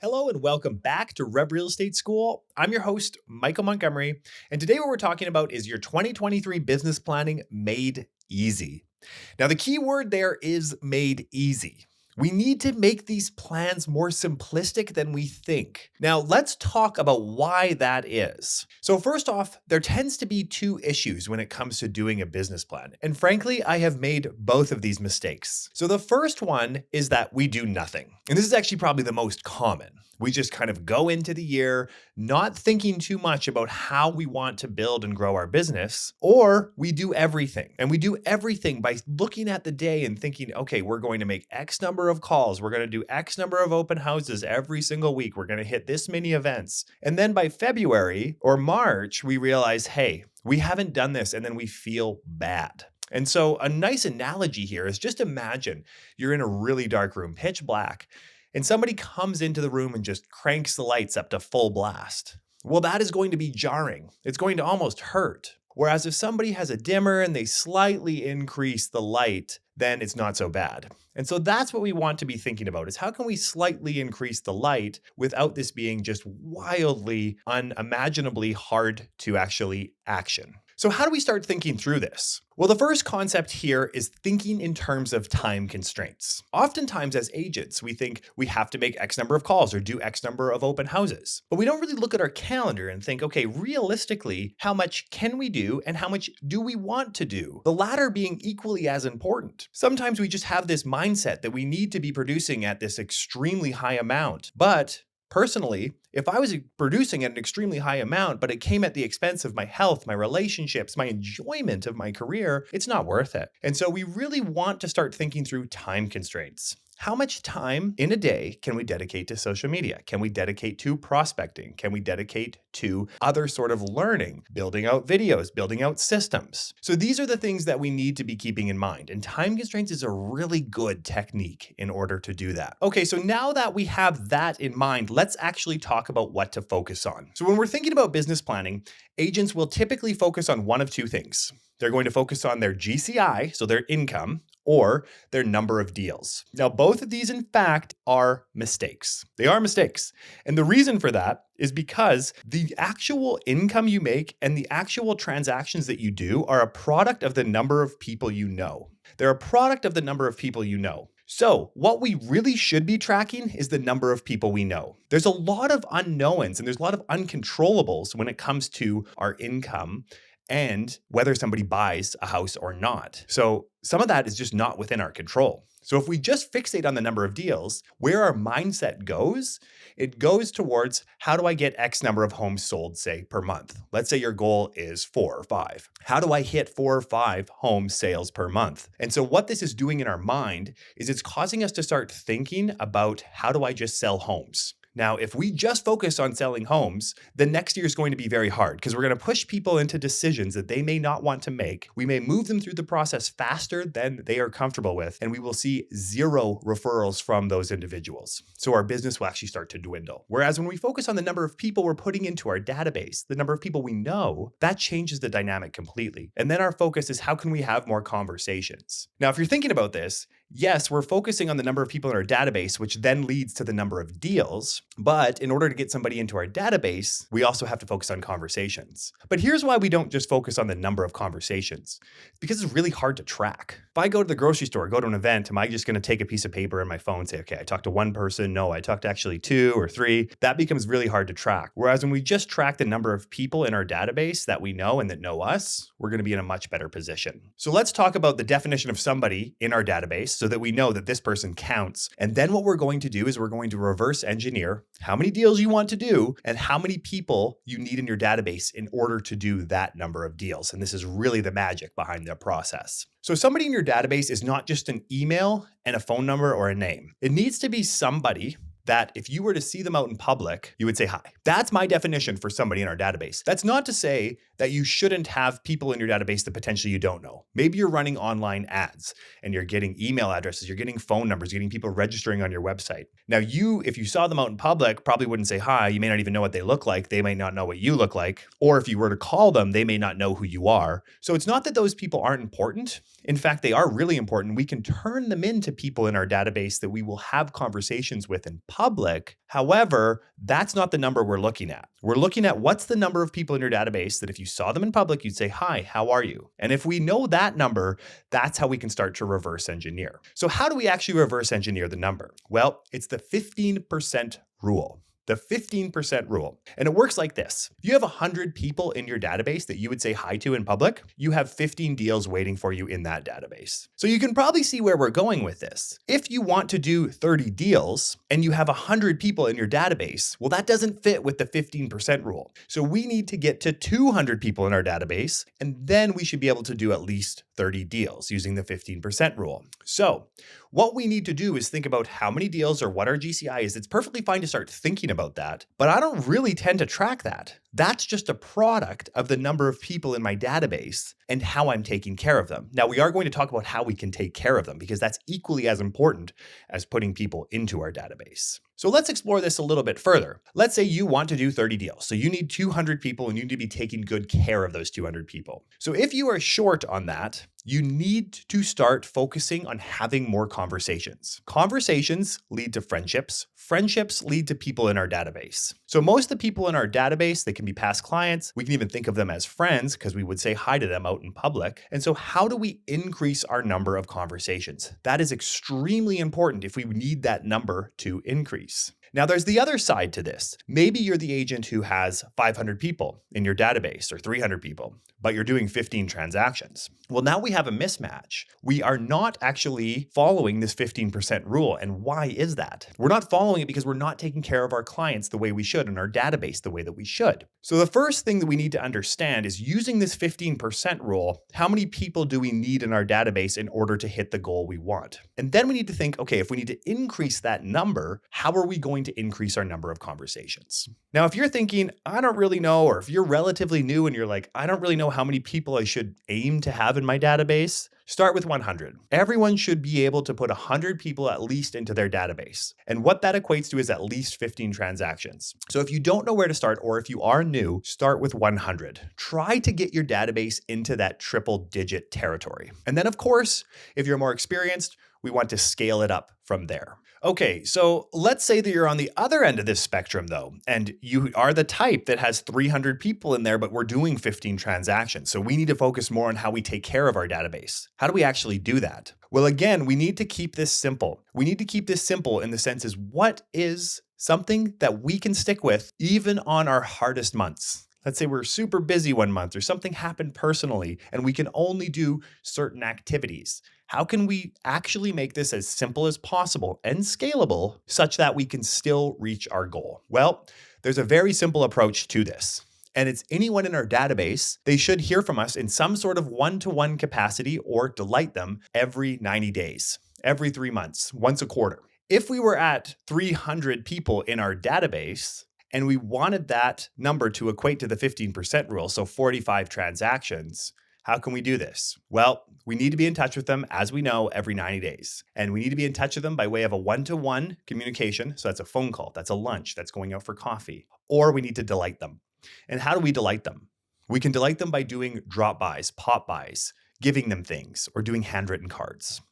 Hello and welcome back to Rev Real Estate School. I'm your host, Michael Montgomery, and today what we're talking about is your 2023 business planning made easy. Now, the key word there is made easy. We need to make these plans more simplistic than we think. Now, let's talk about why that is. So first off, there tends to be two issues when it comes to doing a business plan. And frankly, I have made both of these mistakes. So the first one is that we do nothing. And this is actually probably the most common. We just kind of go into the year not thinking too much about how we want to build and grow our business, or we do everything. And we do everything by looking at the day and thinking, okay, we're going to make X number of calls. We're going to do X number of open houses every single week. We're going to hit this many events. And then by February or March, we realize, hey, we haven't done this. And then we feel bad. And so a nice analogy here is just imagine you're in a really dark room, pitch black, and somebody comes into the room and just cranks the lights up to full blast. Well, that is going to be jarring. It's going to almost hurt. Whereas if somebody has a dimmer and they slightly increase the light, then it's not so bad. And so that's what we want to be thinking about is how can we slightly increase the light without this being just wildly, unimaginably hard to actually action. So how do we start thinking through this? Well, the first concept here is thinking in terms of time constraints. Oftentimes as agents, we think we have to make X number of calls or do X number of open houses, but we don't really look at our calendar and think, okay, realistically, how much can we do and how much do we want to do? The latter being equally as important. Sometimes we just have this mindset that we need to be producing at this extremely high amount, but personally, if I was producing at an extremely high amount, but it came at the expense of my health, my relationships, my enjoyment of my career, it's not worth it. And so we really want to start thinking through time constraints. How much time in a day can we dedicate to social media? Can we dedicate to prospecting? Can we dedicate to other sort of learning, building out videos, building out systems? So these are the things that we need to be keeping in mind. And time constraints is a really good technique in order to do that. Okay, so now that we have that in mind, let's actually talk about what to focus on. So when we're thinking about business planning, agents will typically focus on one of two things. They're going to focus on their GCI, so their income, or their number of deals. Now, both of these, in fact, are mistakes. They are mistakes. And the reason for that is because the actual income you make and the actual transactions that you do are a product of the number of people you know. They're a product of the number of people you know. So what we really should be tracking is the number of people we know. There's a lot of unknowns and there's a lot of uncontrollables when it comes to our income and whether somebody buys a house or not. So some of that is just not within our control. So if we just fixate on the number of deals, where our mindset goes, it goes towards how do I get X number of homes sold, say, per month? Let's say your goal is 4 or 5. How do I hit 4 or 5 home sales per month? And so what this is doing in our mind is it's causing us to start thinking about how do I just sell homes? Now, if we just focus on selling homes, then next year is going to be very hard because we're going to push people into decisions that they may not want to make. We may move them through the process faster than they are comfortable with, and we will see 0 referrals from those individuals. So our business will actually start to dwindle. Whereas when we focus on the number of people we're putting into our database, the number of people we know, that changes the dynamic completely. And then our focus is how can we have more conversations? Now, if you're thinking about this, yes, we're focusing on the number of people in our database, which then leads to the number of deals. But in order to get somebody into our database, we also have to focus on conversations. But here's why we don't just focus on the number of conversations. Because it's really hard to track. If I go to the grocery store, go to an event, am I just going to take a piece of paper in my phone and say, okay, I talked to one person. No, I talked to actually 2 or 3. That becomes really hard to track. Whereas when we just track the number of people in our database that we know and that know us, we're going to be in a much better position. So let's talk about the definition of somebody in our database so that we know that this person counts. And then what we're going to do is we're going to reverse engineer how many deals you want to do and how many people you need in your database in order to do that number of deals. And this is really the magic behind the process. So somebody in your database is not just an email and a phone number or a name. It needs to be somebody that if you were to see them out in public, you would say hi. That's my definition for somebody in our database. That's not to say that you shouldn't have people in your database that potentially you don't know. Maybe you're running online ads and you're getting email addresses, you're getting phone numbers, you're getting people registering on your website. Now if you saw them out in public, probably wouldn't say hi. You may not even know what they look like. They may not know what you look like. Or if you were to call them, they may not know who you are. So it's not that those people aren't important. In fact, they are really important. We can turn them into people in our database that we will have conversations with in public. However, that's not the number we're looking at. We're looking at what's the number of people in your database that if you saw them in public, you'd say, hi, how are you? And if we know that number, that's how we can start to reverse engineer. So how do we actually reverse engineer the number? Well, it's the 15% rule. The 15% rule. And it works like this. If you have 100 people in your database that you would say hi to in public, you have 15 deals waiting for you in that database. So you can probably see where we're going with this. If you want to do 30 deals and you have 100 people in your database, well, that doesn't fit with the 15% rule. So we need to get to 200 people in our database, and then we should be able to do at least 30 deals using the 15% rule. So what we need to do is think about how many deals or what our GCI is. It's perfectly fine to start thinking about that, but I don't really tend to track that. That's just a product of the number of people in my database and how I'm taking care of them. Now, we are going to talk about how we can take care of them because that's equally as important as putting people into our database. So let's explore this a little bit further. Let's say you want to do 30 deals. So you need 200 people and you need to be taking good care of those 200 people. So if you are short on that, you need to start focusing on having more conversations. Conversations lead to friendships. Friendships lead to people in our database. So most of the people in our database, they can be past clients. We can even think of them as friends because we would say hi to them out in public. And so how do we increase our number of conversations? That is extremely important if we need that number to increase. Now, there's the other side to this. Maybe you're the agent who has 500 people in your database or 300 people, but you're doing 15 transactions. Well, now we have a mismatch. We are not actually following this 15% rule. And why is that? We're not following it because we're not taking care of our clients the way we should and our database the way that we should. So the first thing that we need to understand is using this 15% rule, how many people do we need in our database in order to hit the goal we want? And then we need to think, okay, if we need to increase that number, how are we going to increase our number of conversations? Now, if you're thinking, I don't really know, or if you're relatively new and you're like, I don't really know how many people I should aim to have in my database, start with 100. Everyone should be able to put 100 people at least into their database. And what that equates to is at least 15 transactions. So if you don't know where to start, or if you are new, start with 100. Try to get your database into that triple digit territory. And then of course, if you're more experienced, we want to scale it up from there. Okay, so let's say that you're on the other end of this spectrum though, and you are the type that has 300 people in there, but we're doing 15 transactions. So we need to focus more on how we take care of our database. How do we actually do that? Well, again, we need to keep this simple. We need to keep this simple in the sense is what is something that we can stick with even on our hardest months? Let's say we're super busy one month or something happened personally and we can only do certain activities. How can we actually make this as simple as possible and scalable such that we can still reach our goal? Well, there's a very simple approach to this. And it's anyone in our database, they should hear from us in some sort of one-to-one capacity or delight them every 90 days, every 3 months, once a quarter. If we were at 300 people in our database, and we wanted that number to equate to the 15% rule, so 45 transactions, how can we do this? Well, we need to be in touch with them, as we know, every 90 days. And we need to be in touch with them by way of a one-to-one communication. So that's a phone call, that's a lunch, that's going out for coffee. Or we need to delight them. And how do we delight them? We can delight them by doing drop-bys, pop-bys, giving them things, or doing handwritten cards.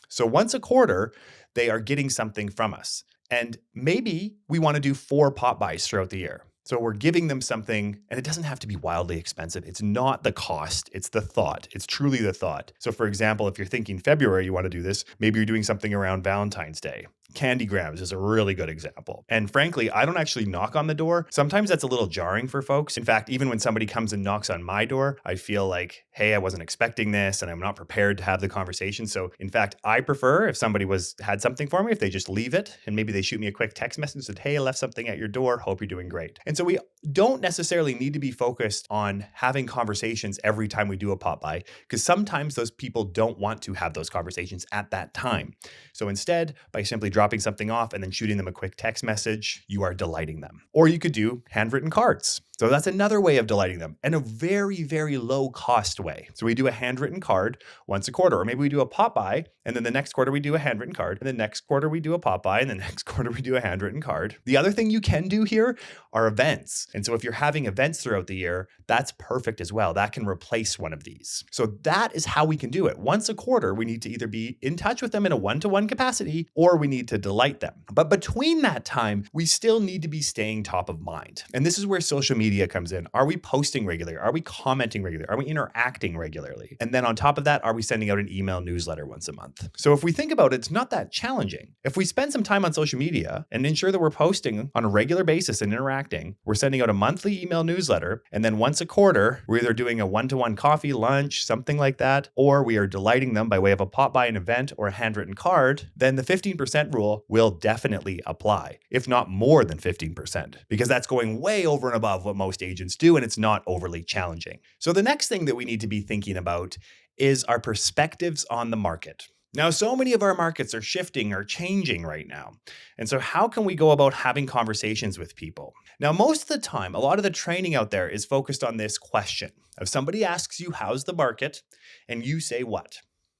So once a quarter, they are getting something from us. And maybe we want to do 4 pop-bys throughout the year. So we're giving them something, and it doesn't have to be wildly expensive. It's not the cost, it's the thought. It's truly the thought. So for example, if you're thinking February, you want to do this, maybe you're doing something around Valentine's Day. Candygrams is a really good example. And frankly, I don't actually knock on the door. Sometimes that's a little jarring for folks. In fact, even when somebody comes and knocks on my door, I feel like, hey, I wasn't expecting this and I'm not prepared to have the conversation. So in fact, I prefer if somebody had something for me, if they just leave it and maybe they shoot me a quick text message that, hey, I left something at your door. Hope you're doing great. And so we don't necessarily need to be focused on having conversations every time we do a pop by, because sometimes those people don't want to have those conversations at that time. So instead, by simply dropping something off and then shooting them a quick text message, you are delighting them. Or you could do handwritten cards. So that's another way of delighting them, and a very, very low cost way. So we do a handwritten card once a quarter, or maybe we do a pop by, and then the next quarter we do a handwritten card, and the next quarter we do a pop by, and the next quarter we do a handwritten card. The other thing you can do here are events. And so if you're having events throughout the year, that's perfect as well. That can replace one of these. So that is how we can do it. Once a quarter, we need to either be in touch with them in a one-to-one capacity, or we need to delight them. But between that time, we still need to be staying top of mind. And this is where social media comes in. Are we posting regularly? Are we commenting regularly? Are we interacting regularly? And then on top of that, are we sending out an email newsletter once a month? So if we think about it, it's not that challenging. If we spend some time on social media and ensure that we're posting on a regular basis and interacting, we're sending out a monthly email newsletter, and then once a quarter, we're either doing a one-to-one coffee, lunch, something like that, or we are delighting them by way of a pop by an event or a handwritten card, then the 15% rule will definitely apply, if not more than 15%, because that's going way over and above what most agents do, and it's not overly challenging. So the next thing that we need to be thinking about is our perspectives on the market. Now, so many of our markets are shifting or changing right now. And so how can we go about having conversations with people? Now, most of the time, a lot of the training out there is focused on this question. If somebody asks you, how's the market? And you say what?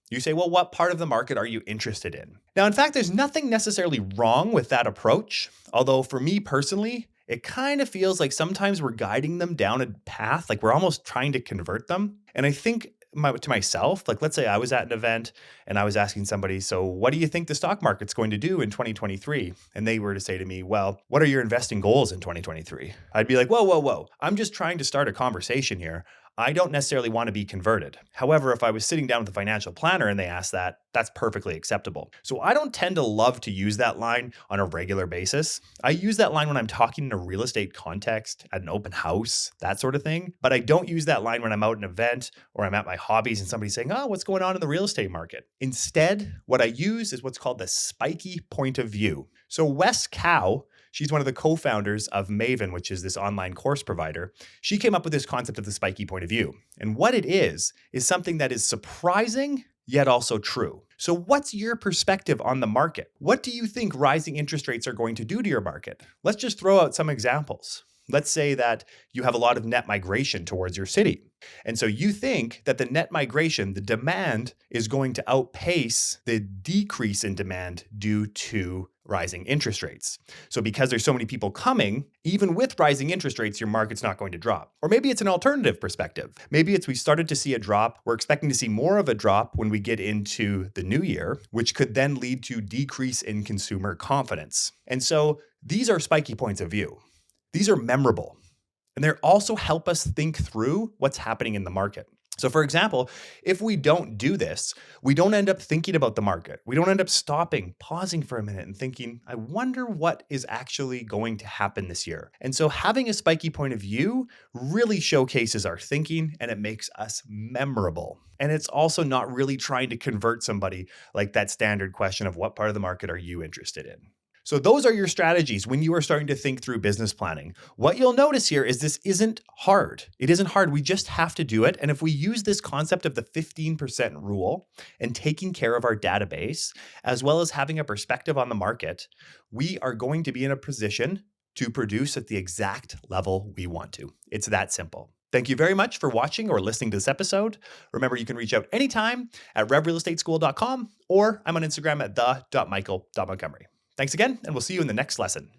You say, well, what part of the market are you interested in? Now, in fact, there's nothing necessarily wrong with that approach. Although for me personally, it kind of feels like sometimes we're guiding them down a path, like we're almost trying to convert them. And I think to myself, like let's say I was at an event and I was asking somebody, so what do you think the stock market's going to do in 2023? And they were to say to me, well, what are your investing goals in 2023? I'd be like, whoa. I'm just trying to start a conversation here. I don't necessarily want to be converted. However, if I was sitting down with a financial planner and they asked that, that's perfectly acceptable. So I don't tend to love to use that line on a regular basis. I use that line when I'm talking in a real estate context, at an open house, that sort of thing. But I don't use that line when I'm out at an event or I'm at my hobbies and somebody's saying, oh, what's going on in the real estate market? Instead, what I use is what's called the spiky point of view. So Wes Cow, she's one of the co-founders of Maven, which is this online course provider. She came up with this concept of the spiky point of view. And what it is something that is surprising, yet also true. So what's your perspective on the market? What do you think rising interest rates are going to do to your market? Let's just throw out some examples. Let's say that you have a lot of net migration towards your city. And so you think that the net migration, the demand, is going to outpace the decrease in demand due to rising interest rates. So because there's so many people coming, even with rising interest rates, your market's not going to drop. Or maybe it's an alternative perspective. Maybe it's we started to see a drop. We're expecting to see more of a drop when we get into the new year, which could then lead to decrease in consumer confidence. And so these are spiky points of view. These are memorable, and they also help us think through what's happening in the market. So for example, if we don't do this, we don't end up thinking about the market. We don't end up stopping, pausing for a minute and thinking, I wonder what is actually going to happen this year. And so having a spiky point of view really showcases our thinking, and it makes us memorable. And it's also not really trying to convert somebody like that standard question of what part of the market are you interested in? So those are your strategies when you are starting to think through business planning. What you'll notice here is this isn't hard. It isn't hard. We just have to do it. And if we use this concept of the 15% rule and taking care of our database, as well as having a perspective on the market, we are going to be in a position to produce at the exact level we want to. It's that simple. Thank you very much for watching or listening to this episode. Remember, you can reach out anytime at revrealestateschool.com, or I'm on Instagram at the.michael.montgomery. Thanks again, and we'll see you in the next lesson.